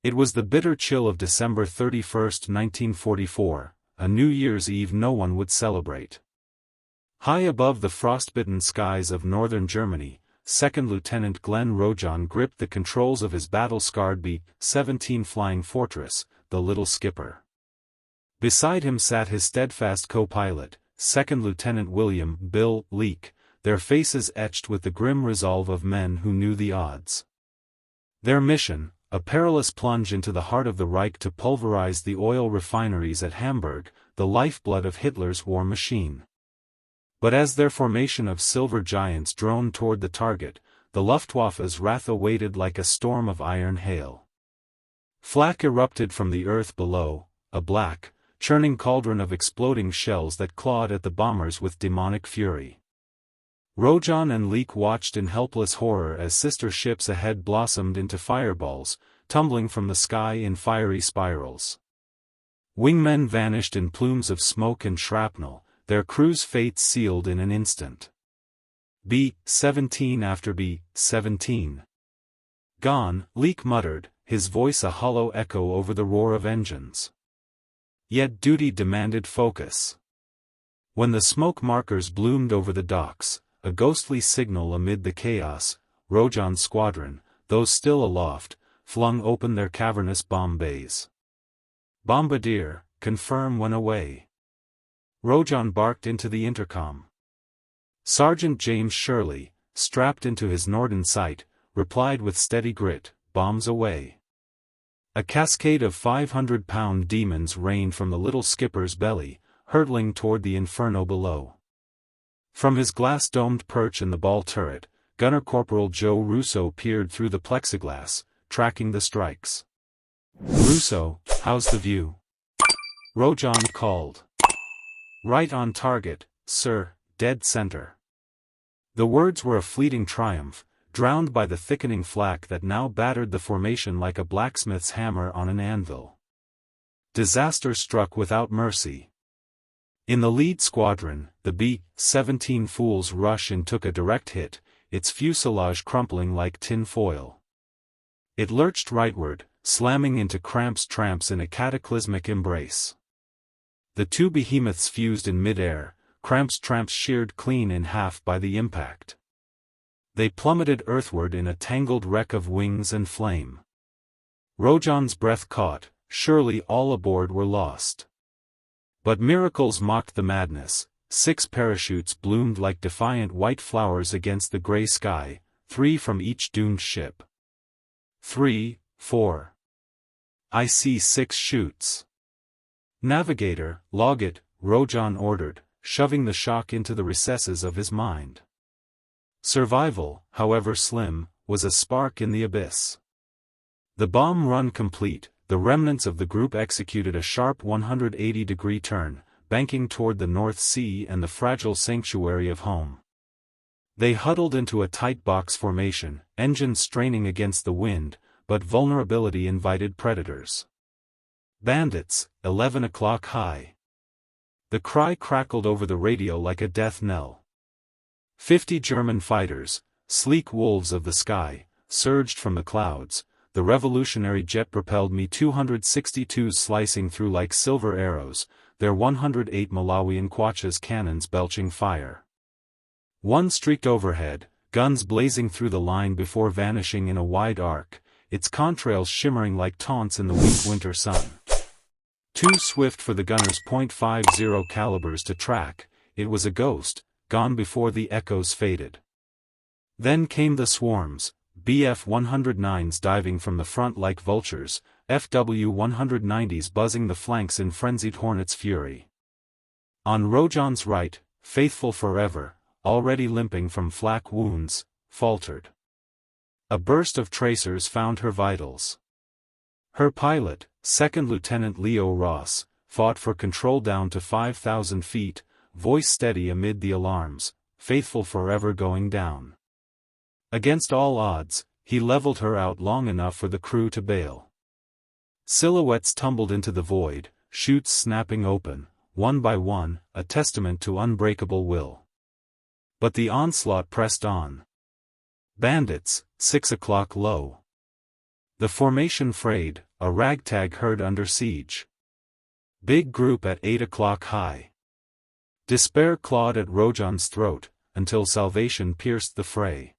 It was the bitter chill of December 31, 1944, a New Year's Eve no one would celebrate. High above the frostbitten skies of northern Germany, 2nd Lieutenant Glenn Rojohn gripped the controls of his battle-scarred B-17 flying fortress, the Little Skipper. Beside him sat his steadfast co-pilot, 2nd Lieutenant William "Bill" Leek, their faces etched with the grim resolve of men who knew the odds. Their mission, a perilous plunge into the heart of the Reich to pulverize the oil refineries at Hamburg, the lifeblood of Hitler's war machine. But as their formation of silver giants droned toward the target, the Luftwaffe's wrath awaited like a storm of iron hail. Flak erupted from the earth below, a black, churning cauldron of exploding shells that clawed at the bombers with demonic fury. Rojohn and Leek watched in helpless horror as sister ships ahead blossomed into fireballs, tumbling from the sky in fiery spirals. Wingmen vanished in plumes of smoke and shrapnel, their crews' fates sealed in an instant. B-17 after B-17. Gone, Leek muttered, his voice a hollow echo over the roar of engines. Yet duty demanded focus. When the smoke markers bloomed over the docks, a ghostly signal amid the chaos, Rojohn's squadron, those still aloft, flung open their cavernous bomb bays. Bombardier, confirm when away. Rojohn barked into the intercom. Sergeant James Shirley, strapped into his Norden sight, replied with steady grit, bombs away. A cascade of 500-pound demons rained from the Little Skipper's belly, hurtling toward the inferno below. From his glass-domed perch in the ball turret, Gunner Corporal Joe Russo peered through the plexiglass, tracking the strikes. "Russo, how's the view?" Rojohn called. "Right on target, sir, dead center." The words were a fleeting triumph, drowned by the thickening flak that now battered the formation like a blacksmith's hammer on an anvil. Disaster struck without mercy. In the lead squadron, the B-17 Fool's Rush in took a direct hit, its fuselage crumpling like tin foil. It lurched rightward, slamming into Cramp's tramps in a cataclysmic embrace. The two behemoths fused in mid-air, Cramp's tramps sheared clean in half by the impact. They plummeted earthward in a tangled wreck of wings and flame. Rojohn's breath caught, surely all aboard were lost. But miracles mocked the madness. 6 parachutes bloomed like defiant white flowers against the gray sky, 3 from each doomed ship. 3, 4. I see 6 chutes. Navigator, log it, Rojohn ordered, shoving the shock into the recesses of his mind. Survival, however slim, was a spark in the abyss. The bomb run complete, the remnants of the group executed a sharp 180-degree turn, banking toward the North Sea and the fragile sanctuary of home. They huddled into a tight box formation, engines straining against the wind, but vulnerability invited predators. Bandits, 11 o'clock high. The cry crackled over the radio like a death knell. 50 German fighters, sleek wolves of the sky, surged from the clouds, the revolutionary jet-propelled Me-262s slicing through like silver arrows, their 108 Malawian Quachas cannons belching fire. One streaked overhead, guns blazing through the line before vanishing in a wide arc, its contrails shimmering like taunts in the weak winter sun. Too swift for the gunner's .50 calibers to track, it was a ghost, gone before the echoes faded. Then came the swarms, Bf-109s diving from the front like vultures, FW-190s buzzing the flanks in frenzied hornets' fury. On Rojohn's right, Faithful Forever, already limping from flak wounds, faltered. A burst of tracers found her vitals. Her pilot, 2nd Lieutenant Leo Ross, fought for control down to 5,000 feet, voice steady amid the alarms, Faithful Forever going down. Against all odds, he leveled her out long enough for the crew to bail. Silhouettes tumbled into the void, chutes snapping open, one by one, a testament to unbreakable will. But the onslaught pressed on. Bandits, 6 o'clock low. The formation frayed, a ragtag herd under siege. Big group at 8 o'clock high. Despair clawed at Rojohn's throat, until salvation pierced the fray.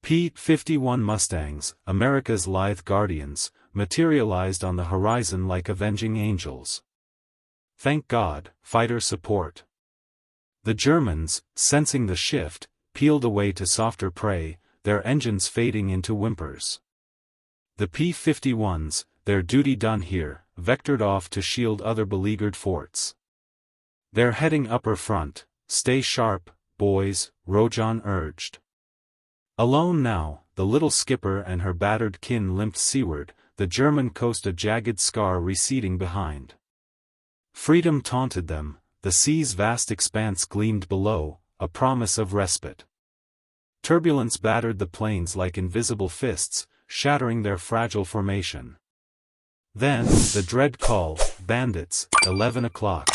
P-51 Mustangs, America's lithe guardians, materialized on the horizon like avenging angels. Thank God, fighter support. The Germans, sensing the shift, peeled away to softer prey, their engines fading into whimpers. The P-51s, their duty done here, vectored off to shield other beleaguered forts. They're heading upper front, stay sharp, boys, Rojohn urged. Alone now, the little skipper and her battered kin limped seaward, the German coast a jagged scar receding behind. Freedom taunted them, the sea's vast expanse gleamed below, a promise of respite. Turbulence battered the planes like invisible fists, shattering their fragile formation. Then, the dread call, bandits, 11 o'clock.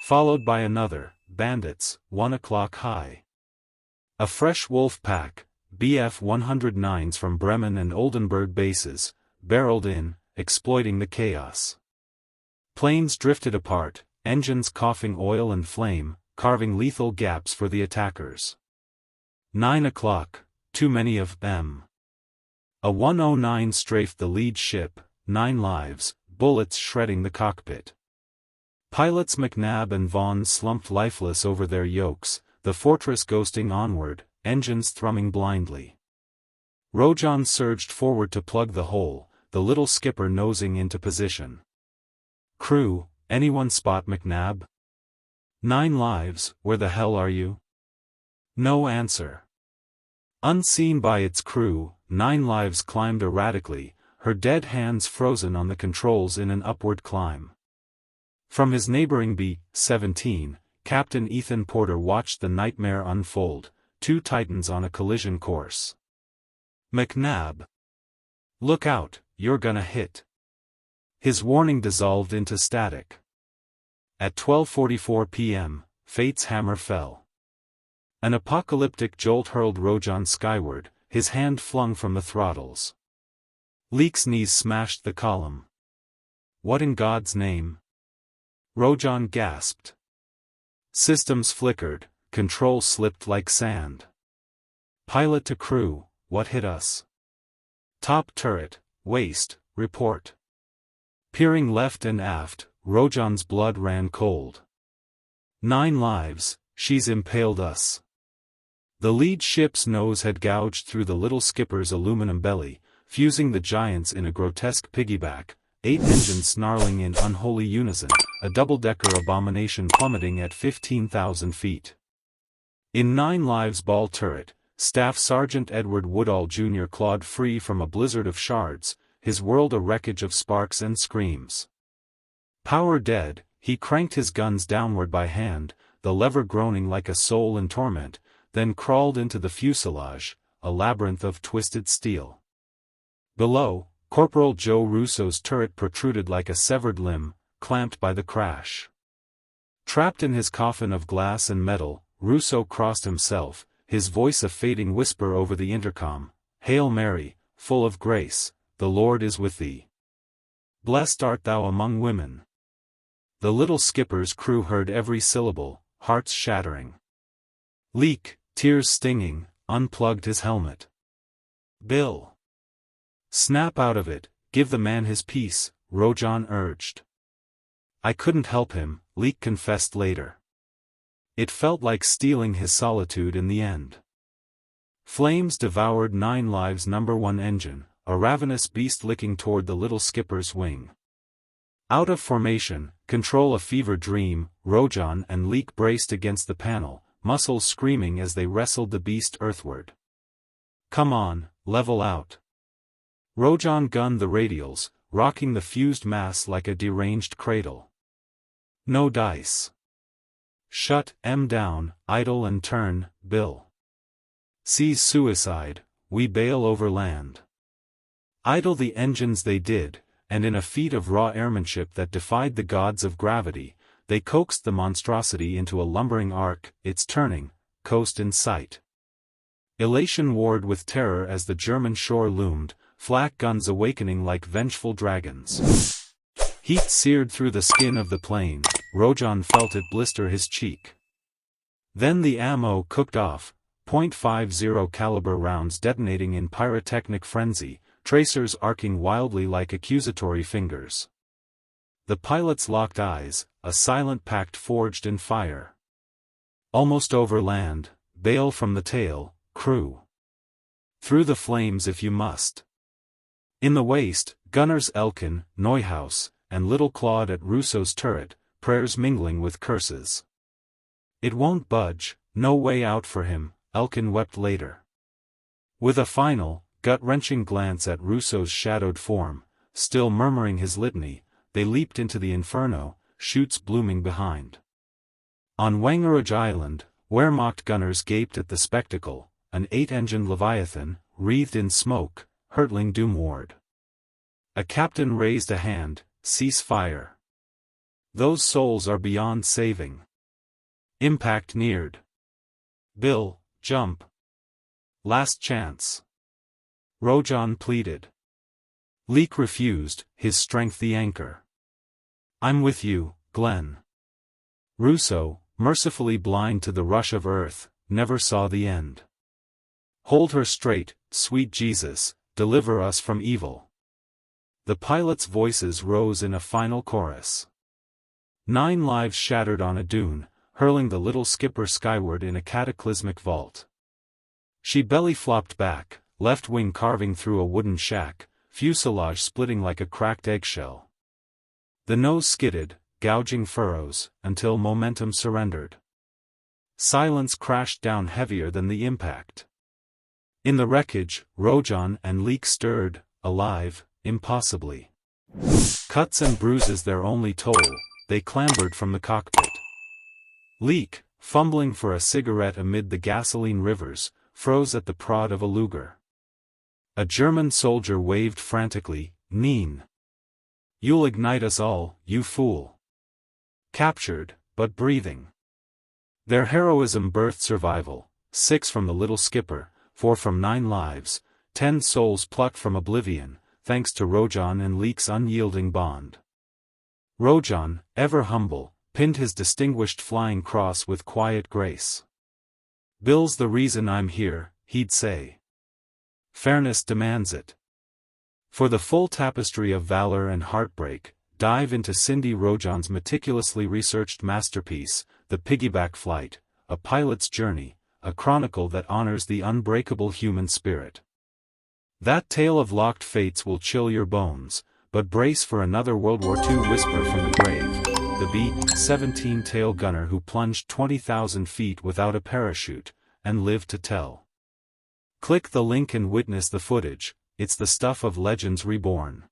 Followed by another, bandits, 1 o'clock high. A fresh wolf pack, Bf-109s from Bremen and Oldenburg bases, barreled in, exploiting the chaos. Planes drifted apart, engines coughing oil and flame, carving lethal gaps for the attackers. 9 o'clock, too many of them. A 109 strafed the lead ship, 9 lives, bullets shredding the cockpit. Pilots McNabb and Vaughn slumped lifeless over their yokes, the fortress ghosting onward, engines thrumming blindly. Rojohn surged forward to plug the hole, the little skipper nosing into position. Crew, anyone spot McNabb? 9 lives, where the hell are you? No answer. Unseen by its crew, 9 lives climbed erratically, her dead hands frozen on the controls in an upward climb. From his neighboring B-17, Captain Ethan Porter watched the nightmare unfold, 2 Titans on a collision course. McNabb. Look out, you're gonna hit. His warning dissolved into static. At 12:44 p.m., fate's hammer fell. An apocalyptic jolt hurled Rojohn skyward, his hand flung from the throttles. Leek's knees smashed the column. What in God's name? Rojohn gasped. Systems flickered, control slipped like sand. Pilot to crew, what hit us? Top turret, waist, report. Peering left and aft, Rojohn's blood ran cold. 9 lives, she's impaled us. The lead ship's nose had gouged through the little skipper's aluminum belly, fusing the giants in a grotesque piggyback, 8 engines snarling in unholy unison, a double-decker abomination plummeting at 15,000 feet. In 9 lives ball turret, Staff Sergeant Edward Woodall Jr. clawed free from a blizzard of shards, his world a wreckage of sparks and screams. Power dead, he cranked his guns downward by hand, the lever groaning like a soul in torment, then crawled into the fuselage, a labyrinth of twisted steel. Below, Corporal Joe Russo's turret protruded like a severed limb, clamped by the crash. Trapped in his coffin of glass and metal, Russo crossed himself, his voice a fading whisper over the intercom, Hail Mary, full of grace, the Lord is with thee. Blessed art thou among women. The little skipper's crew heard every syllable, hearts shattering. Leek, tears stinging, unplugged his helmet. Bill. Snap out of it, give the man his peace, Rojohn urged. I couldn't help him, Leek confessed later. It felt like stealing his solitude in the end. Flames devoured 9 lives number 1 engine, a ravenous beast licking toward the little skipper's wing. Out of formation, control a fever dream, Rojohn and Leek braced against the panel, muscles screaming as they wrestled the beast earthward. Come on, level out. Rojohn gunned the radials, rocking the fused mass like a deranged cradle. No dice. Shut M down, idle and turn, Bill. Seas suicide, we bail over land. Idle the engines they did, and in a feat of raw airmanship that defied the gods of gravity, they coaxed the monstrosity into a lumbering arc, its turning, coast in sight. Elation warred with terror as the German shore loomed, flak guns awakening like vengeful dragons. Heat seared through the skin of the plane, Rojohn felt it blister his cheek. Then the ammo cooked off, .50 caliber rounds detonating in pyrotechnic frenzy, tracers arcing wildly like accusatory fingers. The pilots locked eyes, a silent pact forged in fire. Almost over land, bail from the tail, crew. Through the flames if you must. In the waist, gunners Elkin, Neuhaus, and little Claude at Rousseau's turret, prayers mingling with curses. It won't budge, no way out for him, Elkin wept later. With a final, gut-wrenching glance at Rousseau's shadowed form, still murmuring his litany, they leaped into the inferno, chutes blooming behind. On Wangerooge Island, Wehrmacht gunners gaped at the spectacle, an 8-engined Leviathan, wreathed in smoke, hurtling doomward. A captain raised a hand, cease fire. Those souls are beyond saving. Impact neared. Bill, jump. Last chance. Rojohn pleaded. Leek refused, his strength the anchor. I'm with you, Glenn. Rousseau, mercifully blind to the rush of earth, never saw the end. Hold her straight, sweet Jesus, deliver us from evil. The pilots' voices rose in a final chorus. 9 lives shattered on a dune, hurling the little skipper skyward in a cataclysmic vault. She belly-flopped back, left wing carving through a wooden shack, fuselage splitting like a cracked eggshell. The nose skidded, gouging furrows, until momentum surrendered. Silence crashed down heavier than the impact. In the wreckage, Rojohn and Leek stirred, alive, impossibly. Cuts and bruises their only toll, they clambered from the cockpit. Leek, fumbling for a cigarette amid the gasoline rivers, froze at the prod of a Luger. A German soldier waved frantically, "Neen. You'll ignite us all, you fool." Captured, but breathing. Their heroism birthed survival, 6 from the little skipper, 4 from 9 lives, 10 souls plucked from oblivion, thanks to Rojohn and Leek's unyielding bond. Rojohn, ever humble, pinned his distinguished flying cross with quiet grace. "Bill's the reason I'm here," he'd say. "Fairness demands it." For the full tapestry of valor and heartbreak, dive into Cyndi Rojohn's meticulously researched masterpiece, The Piggyback Flight, a pilot's journey, a chronicle that honors the unbreakable human spirit. That tale of locked fates will chill your bones, but brace for another World War II whisper from the grave, the B-17 tail gunner who plunged 20,000 feet without a parachute, and lived to tell. Click the link and witness the footage, it's the stuff of legends reborn.